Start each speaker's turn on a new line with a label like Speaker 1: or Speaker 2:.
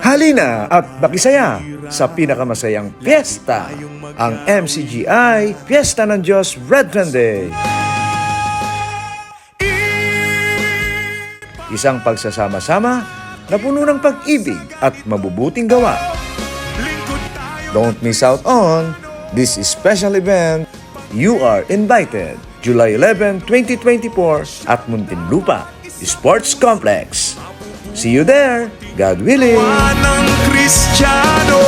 Speaker 1: Halina at makisaya sa pinakamasayang piyesta, ang MCGI Fiesta ng Diyos Red Day. Isang pagsasama-sama na puno ng pag-ibig at mabubuting gawa. Don't miss out on this special event. You are invited July 11, 2024 at Muntinlupa Sports Complex. See you there, God willing.
Speaker 2: Ng Kristiyano,